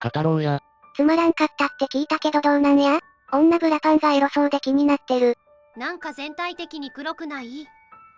語ろうや。つまらんかったって聞いたけどどうなんや？女ブラパンがエロそうで気になってる。なんか全体的に黒くない？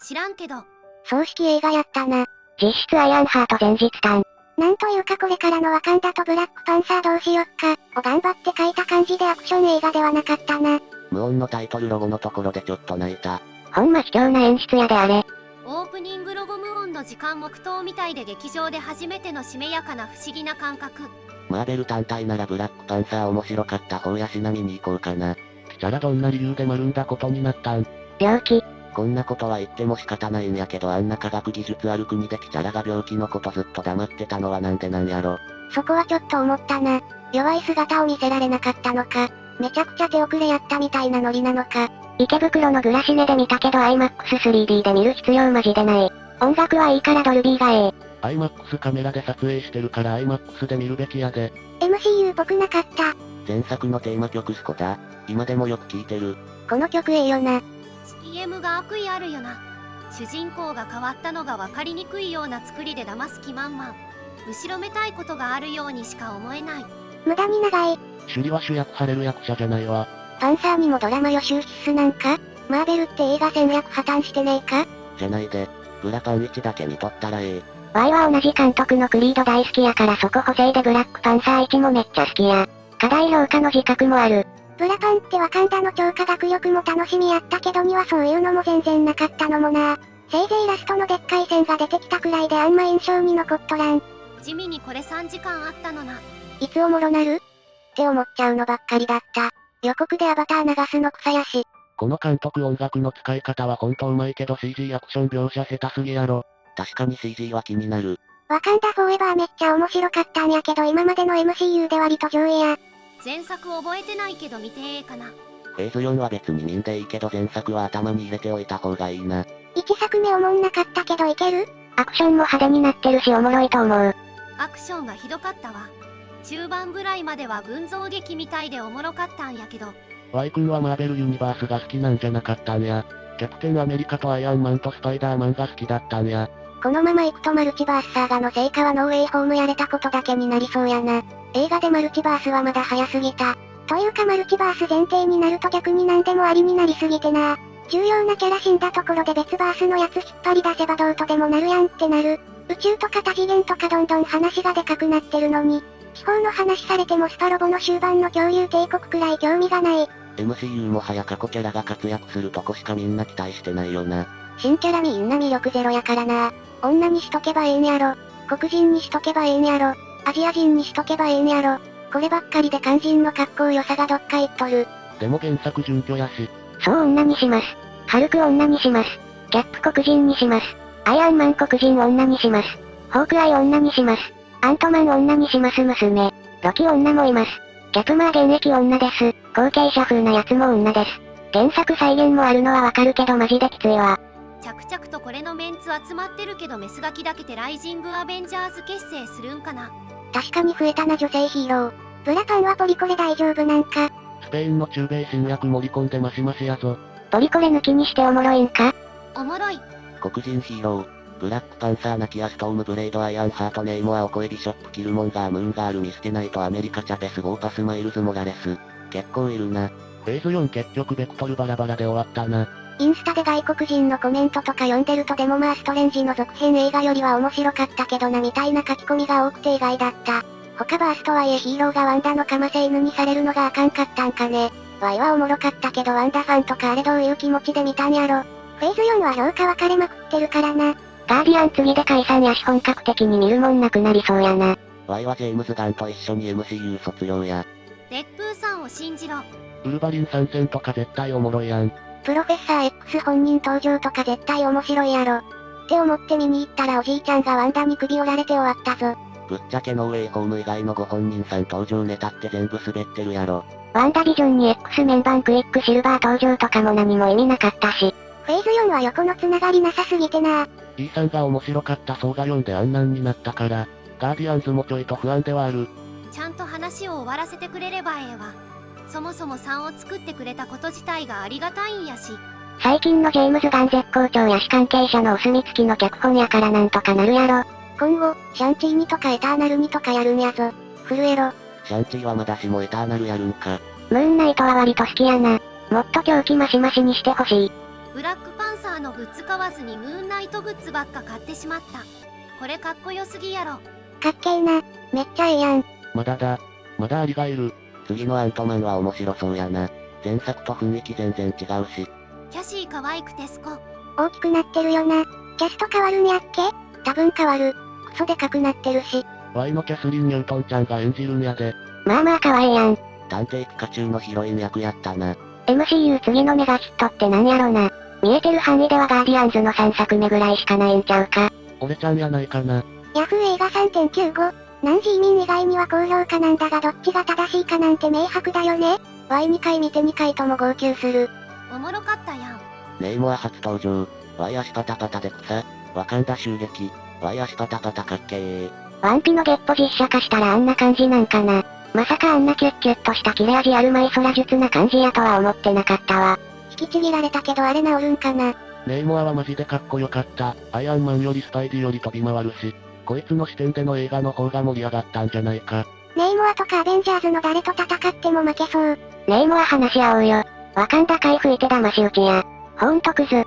知らんけど。葬式映画やったな。実質アイアンハート前日譚。なんというかこれからのワカンダとブラックパンサーどうしよっか、を頑張って書いた感じでアクション映画ではなかったな。無音のタイトルロゴのところでちょっと泣いた。ほんま卑怯な演出やであれ。オープニングロゴ無音の時間黙祷みたいで劇場で初めてのしめやかな不思議な感覚。マーベル単体ならブラックパンサー面白かった方やしなみに行こうかな。キチャラどんな理由で丸んだことになったん？病気。こんなことは言っても仕方ないんやけどあんな科学技術ある国でキチャラが病気のことずっと黙ってたのはなんでなんやろ。そこはちょっと思ったな。弱い姿を見せられなかったのか、めちゃくちゃ手遅れやったみたいなノリなのか。池袋のグラシネで見たけど IMAX3D で見る必要マジでない。音楽はいいからドルビーがええ。IMAX カメラで撮影してるから IMAX で見るべきやで。MCU っぽくなかった。前作のテーマ曲スコだ。今でもよく聴いてる。この曲ええよな。CM が悪意あるよな。主人公が変わったのが分かりにくいような作りで騙す気満々。後ろめたいことがあるようにしか思えない。無駄に長い。シュリは主役張れる役者じゃないわ。パンサーにもドラマ予習必須なんか？マーベルって映画戦略破綻してねえか？じゃないで。ブラパン1だけ見とったらええ。ワイは同じ監督のクリード大好きやからそこ補正でブラックパンサー1もめっちゃ好きや。課題評価の自覚もある。ブラパンってワカンダの超科学力も楽しみやったけどにはそういうのも全然なかったのもな。せいぜいラストのでっかい線が出てきたくらいであんま印象に残っとらん。地味にこれ3時間あったのな。いつおもろなる？って思っちゃうのばっかりだった。予告でアバター流すの草やし。この監督音楽の使い方はほんとうまいけど CG アクション描写下手すぎやろ。確かに CG は気になる。ワカンダフォーエバーめっちゃ面白かったんやけど今までの MCU で割と上映や。前作覚えてないけど見てええかな。フェーズ4は別に見んでいいけど前作は頭に入れておいた方がいいな。1作目おもんなかったけどいける？アクションも派手になってるしおもろいと思う。アクションがひどかったわ。中盤ぐらいまでは群像劇みたいでおもろかったんやけど。Y 君はマーベルユニバースが好きなんじゃなかったんや。キャプテンアメリカとアイアンマンとスパイダーマンが好きだったんや。このまま行くとマルチバースサーガの成果はノーウェイホームやれたことだけになりそうやな。映画でマルチバースはまだ早すぎた。というかマルチバース前提になると逆に何でもありになりすぎてな。重要なキャラ死んだところで別バースのやつ引っ張り出せばどうとでもなるやんってなる。宇宙とか多次元とかどんどん話がでかくなってるのに、地方の話されてもスパロボの終盤の恐竜帝国くらい興味がない。MCU もはや過去キャラが活躍するとこしかみんな期待してないよな。新キャラみんな魅力ゼロやからな。女にしとけばええんやろ。黒人にしとけばええんやろ。アジア人にしとけばええんやろ。こればっかりで肝心の格好良さがどっか行っとる。でも原作準拠やし。そう女にします。ハルク女にします。キャップ黒人にします。アイアンマン黒人女にします。ホークアイ女にします。アントマン女にします娘。ロキ女もいます。キャプマー現役女です。後継者風なやつも女です。原作再現もあるのはわかるけどマジできついわ。着々とこれのメンツ集まってるけどメスがきだけてライジングアベンジャーズ結成するんかな。確かに増えたな女性ヒーロー。ブラパンはポリコレ大丈夫なんか？スペインの中米侵略盛り込んでマシマシやぞ。ポリコレ抜きにしておもろいんか？おもろい。黒人ヒーロー。ブラックパンサーナキアストームブレイドアイアンハートネイモアオコエビショップキルモンガームーンガールミステナイトアメリカチャペスゴーパスマイルズモラレス。結構いるな。フェーズ4結局ベクトルバラバラで終わったな。インスタで外国人のコメントとか読んでるとでもまあストレンジの続編映画よりは面白かったけどなみたいな書き込みが多くて意外だった。他バースとはいえヒーローがワンダのかませ犬にされるのがあかんかったんかね。ワイはおもろかったけどワンダファンとかあれどういう気持ちで見たんやろ。フェーズ4は評価分かれまくってるからな。ガーディアン次で解散やし本格的に見るもんなくなりそうやな。ワイはジェームズ・ガンと一緒に MCU 卒業や。烈風さんを信じろ。ウルヴァリン参戦とか絶対おもろいやん。プロフェッサー X 本人登場とか絶対面白いやろ。って思って見に行ったらおじいちゃんがワンダに首折られて終わったぞ。ぶっちゃけノーウェイホーム以外のご本人さん登場ネタって全部滑ってるやろ。ワンダビジョンに X メンバークイックシルバー登場とかも何も意味なかったし。フェーズ4は横のつながりなさすぎてな。E さんが面白かった層が4であんなんになったから、ガーディアンズもちょいと不安ではある。ちゃんと話を終わらせてくれればええわ。そもそも3を作ってくれたこと自体がありがたいんやし。最近のジェームズ・ガン絶好調やし関係者のお墨付きの脚本やからなんとかなるやろ。今後、シャンチー2とかエターナル2とかやるんやぞ。震えろ。シャンチーはまだしもエターナルやるんか。ムーンナイトは割と好きやな。もっと狂気マシマシにしてほしい。ブラックパンサーのグッズ買わずにムーンナイトグッズばっか買ってしまった。これかっこよすぎやろ。かっけーな。めっちゃええやん。まだアリがいる。次のアントマンは面白そうやな。前作と雰囲気全然違うし。キャシー可愛くてすこ。大きくなってるよな。キャスト変わるんやっけ？多分変わる。クソでかくなってるし。Y のキャスリン・ニュートンちゃんが演じるんやで。まあまあ可愛いやん。探偵ピカチュウのヒロイン役やったな。MCU 次のメガヒットってなんやろな。見えてる範囲ではガーディアンズの3作目ぐらいしかないんちゃうか。俺ちゃんやないかな。ヤフー映画 3.95。ナンジーミン以外には高評価なんだがどっちが正しいかなんて明白だよね。Y2 回見て2回とも号泣する。おもろかったやん。ネイモア初登場。Y 足パタパタで草。ワカンダ襲撃。Y 足パタパタかっけー。ワンピのゲッポ実写化したらあんな感じなんかな。まさかあんなキュッキュッとした切れ味あるマイ空術な感じやとは思ってなかったわ。引きちぎられたけどあれ治るんかな。ネイモアはマジでかっこよかった。アイアンマンよりスパイディより飛び回るし、こいつの視点での映画の方が盛り上がったんじゃないか。ネイモアとかアベンジャーズの誰と戦っても負けそう。ネイモア話し合おうよ。ワカンダ海吹いて騙し討ちや。ほんとクズ。テ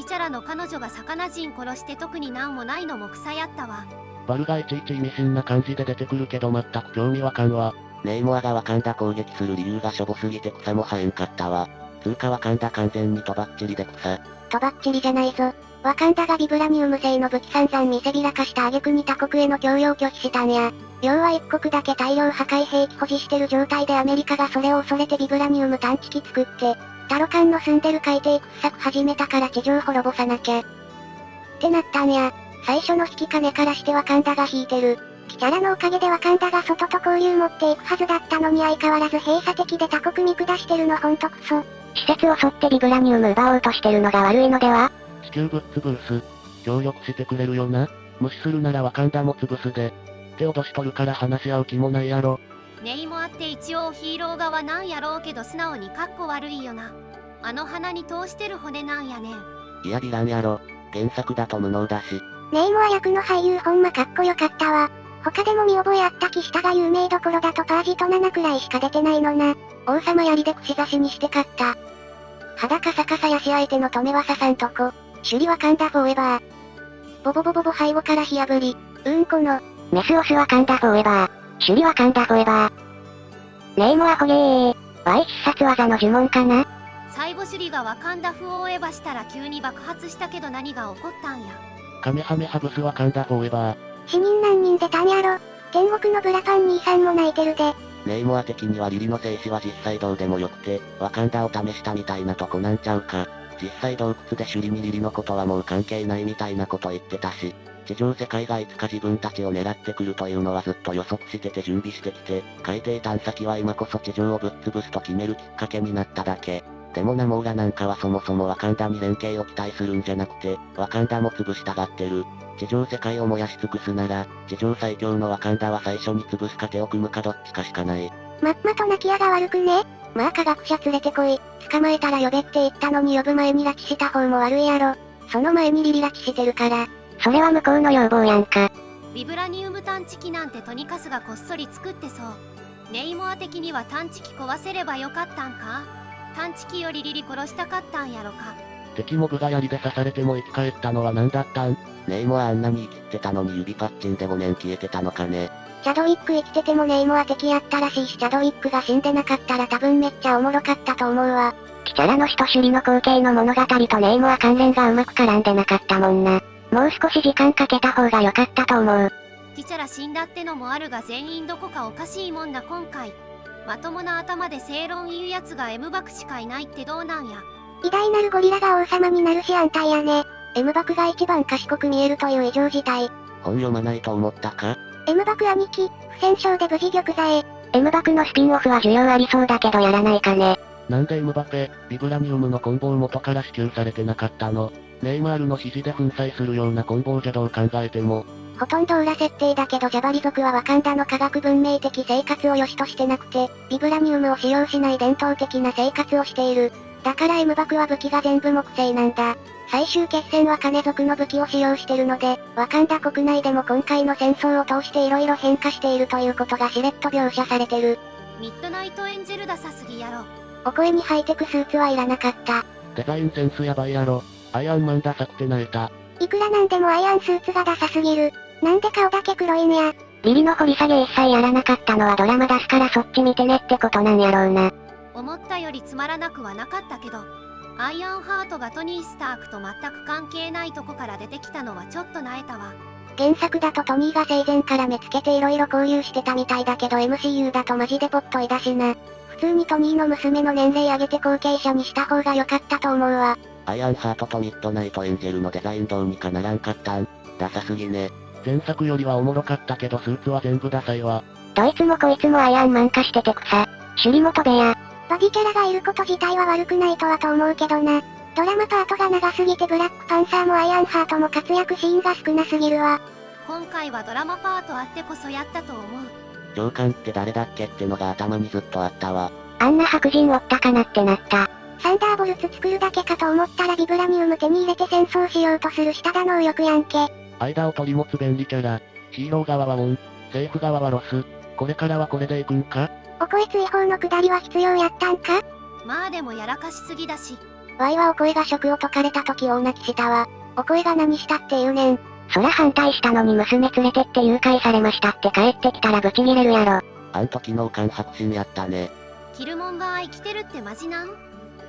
ィチャラの彼女が魚人殺して特になんもないのも草やったわ。バルがいちいち意味深な感じで出てくるけど全く興味わかんわ。ネイモアがワカンダ攻撃する理由がしょぼすぎて草も生えんかったわ。つうかワカンダ完全にとばっちりで草。とばっちりじゃないぞ。ワカンダがビブラニウム製の武器散々見せびらかした挙句に他国への供与を拒否したんや。要は一国だけ大量破壊兵器保持してる状態でアメリカがそれを恐れてビブラニウム探知機作って、タロカンの住んでる海底掘削始めたから地上滅ぼさなきゃ。ってなったんや。最初の引き金からしてワカンダが引いてる。キャラのおかげでワカンダが外と交流持っていくはずだったのに相変わらず閉鎖的で他国見下してるのほんとクソ。施設を沿ってビブラニウム奪おうとしてるのが悪いのでは？地球ぶっ潰す。協力してくれるよな。無視するならワカンダも潰すで。って脅しとるから話し合う気もないやろ。ネイモアって一応ヒーロー側なんやろうけど素直にカッコ悪いよな。あの鼻に通してる骨なんやねん。いやヴィランやろ。原作だと無能だし。ネイモア役の俳優ほんまかっこよかったわ。他でも見覚えあった騎士が有名どころだとパージと7くらいしか出てないのな。王様槍で串刺しにして勝った。肌カサカサやし相手の止めは刺さんとこ。首里ワカンダフォーエバー。ボボボボボ背後から火炙り。この。メスオスワカンダフォーエバー。首里ワカンダフォーエバー。ネイモアホゲー。Y 必殺技の呪文かな？最後首里がワカンダフをエバしたら急に爆発したけど何が起こったんや。カメハメハブスワカンダフォーエバー。死人何人出たんやろ。天国のブラパン兄さんも泣いてるで。ネイモア的にはリリの静止は実際どうでもよくて、ワカンダを試したみたいなとこなんちゃうか。実際洞窟で首里にリリのことはもう関係ないみたいなこと言ってたし、地上世界がいつか自分たちを狙ってくるというのはずっと予測してて準備してきて、海底探査機は今こそ地上をぶっ潰すと決めるきっかけになっただけ。でもナモーラなんかはそもそもワカンダに連携を期待するんじゃなくて、ワカンダも潰したがってる。地上世界を燃やし尽くすなら、地上最強のワカンダは最初に潰すか手を組むかどっちかしかない。まっまと泣き屋が悪くね。まあ科学者連れてこい。捕まえたら呼べって言ったのに呼ぶ前に拉致した方も悪いやろ。その前にリリ拉致してるから。それは向こうの要望やんか。ビブラニウム探知機なんてトニカスがこっそり作ってそう。ネイモア的には探知機壊せればよかったんか？探知機よりリリ殺したかったんやろか。敵モブが槍で刺されても生き返ったのは何だったん？ネイモアあんなに生きってたのに指パッチンで5年消えてたのかね。チャドウィック生きててもネイモア敵やったらしいしチャドウィックが死んでなかったら多分めっちゃおもろかったと思うわ。キャラの人首里の後継の物語とネイモア関連がうまく絡んでなかったもんな。もう少し時間かけた方が良かったと思う。ティチャラ死んだってのもあるが全員どこかおかしいもんだ今回。まともな頭で正論言うやつが M バクしかいないってどうなんや。偉大なるゴリラが王様になるし安泰やね。M バクが一番賢く見えるという異常事態。本読まないと思ったか？ M バク兄貴、不戦勝で無事玉座へ。M バクのスピンオフは需要ありそうだけどやらないかね。なんでエムバペ、ビブラニウムの棍棒元から支給されてなかったの？ネイマールの肘で粉砕するような棍棒じゃどう考えても。ほとんど裏設定だけどジャバリ族はワカンダの科学文明的生活を良しとしてなくて、ビブラニウムを使用しない伝統的な生活をしている。だから M 爆は武器が全部木製なんだ。最終決戦は金属の武器を使用してるので、ワカンダ国内でも今回の戦争を通して色々変化しているということがしれっと描写されてる。ミッドナイトエンジェルダサすぎやろ。お声にハイテクスーツはいらなかった。デザインセンスやばいやろ。アイアンマンダサくて泣いた。いくらなんでもアイアンスーツがダサすぎる。なんで顔だけ黒いんや。ビリの掘り下げ一切やらなかったのはドラマ出すからそっち見てねってことなんやろうな。思ったよりつまらなくはなかったけど、アイアンハートがトニー・スタークと全く関係ないとこから出てきたのはちょっと萎えたわ。原作だとトニーが生前から目つけて色々交流してたみたいだけど MCU だとマジでぽっといだしな。普通にトニーの娘の年齢上げて後継者にした方が良かったと思うわ。アイアンハートとミッドナイトエンジェルのデザインどうにかならんかったん。ダサすぎね。前作よりはおもろかったけどスーツは全部ダサいわ。どいつもこいつもアイアンマン化してて草。首里も飛べや。ボディキャラがいること自体は悪くないとはと思うけどな。ドラマパートが長すぎてブラックパンサーもアイアンハートも活躍シーンが少なすぎるわ。今回はドラマパートあってこそやったと思う。上官って誰だっけってのが頭にずっとあったわ。あんな白人おったかなってなった。サンダーボルツ作るだけかと思ったらビブラニウム手に入れて戦争しようとする下田能力やんけ。間を取り持つ便利キャラ。ヒーロー側はオン、政府側はロス。これからはこれでいくんか？お声追放のくだりは必要やったんか？まあでもやらかしすぎだし。ワイはお声が職を解かれた時大泣きしたわ。お声が何したって言うねん。そら反対したのに娘連れてって誘拐されましたって帰ってきたらブチギレるやろ。あん時の間白心やったね。キルモンガー生きてるってマジなん？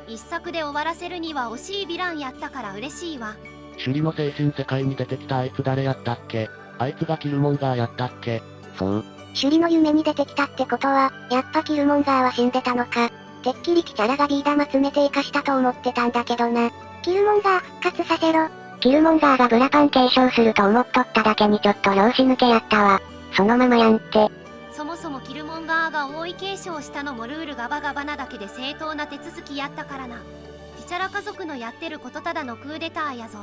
一作で終わらせるには惜しいヴィランやったから嬉しいわ。首里の精神世界に出てきたあいつ誰やったっけ？あいつがキルモンガーやったっけ？そう。首里の夢に出てきたってことは、やっぱキルモンガーは死んでたのか。てっきりキャラがビー玉詰めて生かしたと思ってたんだけどな。キルモンガー復活させろ。キルモンガーがブラパン継承すると思っとっただけにちょっと拍子抜けやったわ。そのままやんって。そもそもキルモンガーが王位継承したのもルールがバガバなだけで正当な手続きやったからな。ティチャラ家族のやってることただのクーデターやぞ。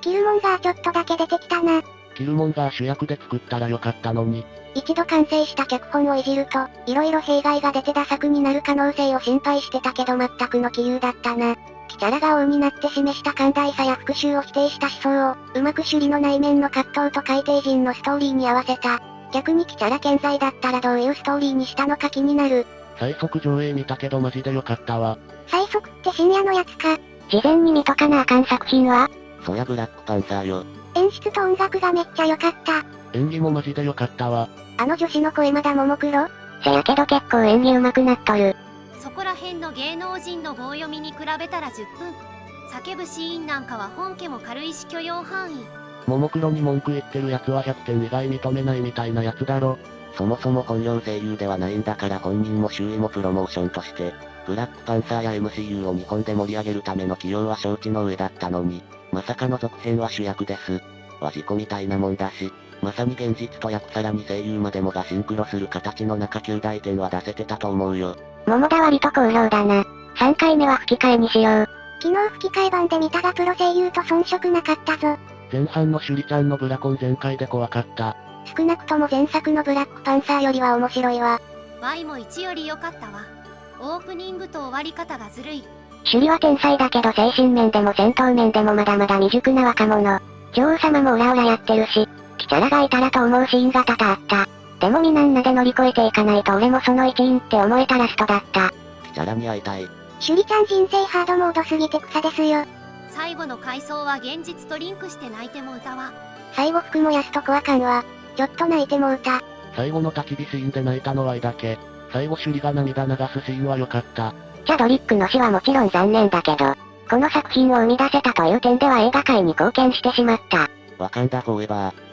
キルモンガーちょっとだけ出てきたな。キルモンガー主役で作ったらよかったのに。一度完成した脚本をいじると、色々弊害が出てダ作になる可能性を心配してたけど全くの杞憂だったな。キャラが王になって示した寛大さや復讐を否定した思想を、うまく首里の内面の葛藤と海底人のストーリーに合わせた。逆にキャラ健在だったらどういうストーリーにしたのか気になる。最速上映見たけどマジでよかったわ。最速って深夜のやつか。事前に見とかなあかん作品は？そりゃブラックパンサーよ。演出と音楽がめっちゃ良かった。演技もマジでよかったわ。あの女子の声まだももクロ？せやけど結構演技上手くなっとる。そこら辺の芸能人の棒読みに比べたら10分。叫ぶシーンなんかは本家も軽いし許容範囲。ももクロに文句言ってるやつは100点以外認めないみたいなやつだろ。そもそも本業声優ではないんだから本人も周囲もプロモーションとして、ブラックパンサーや MCU を日本で盛り上げるための起用は承知の上だったのに、まさかの続編は主役です。は事故みたいなもんだし、まさに現実と役さらに声優までもがシンクロする形の中9大点は出せてたと思うよ。桃田割と好評だな。3回目は吹き替えにしよう。昨日吹き替え版で見たがプロ声優と遜色なかったぞ。前半のシュリちゃんのブラコン全開で怖かった。少なくとも前作のブラックパンサーよりは面白いわ。Y も1より良かったわ。オープニングと終わり方がずるい。首里は天才だけど精神面でも戦闘面でもまだまだ未熟な若者。女王様もオラオラやってるし、キャラがいたらと思うシーンが多々あった。でもみんなで乗り越えていかないと俺もその一員って思えたラストだった。キャラに会いたい。シュリちゃん人生ハードモードすぎて草ですよ。最後の回想は現実とリンクして泣いても歌わ。最後服もやすとこあかんわ。ちょっと泣いても歌。最後の焚き火シーンで泣いたのはだけ。最後首里が涙流すシーンは良かった。チャドリックの死はもちろん残念だけど、この作品を生み出せたという点では映画界に貢献してしまった。ワカンダフォーエバー。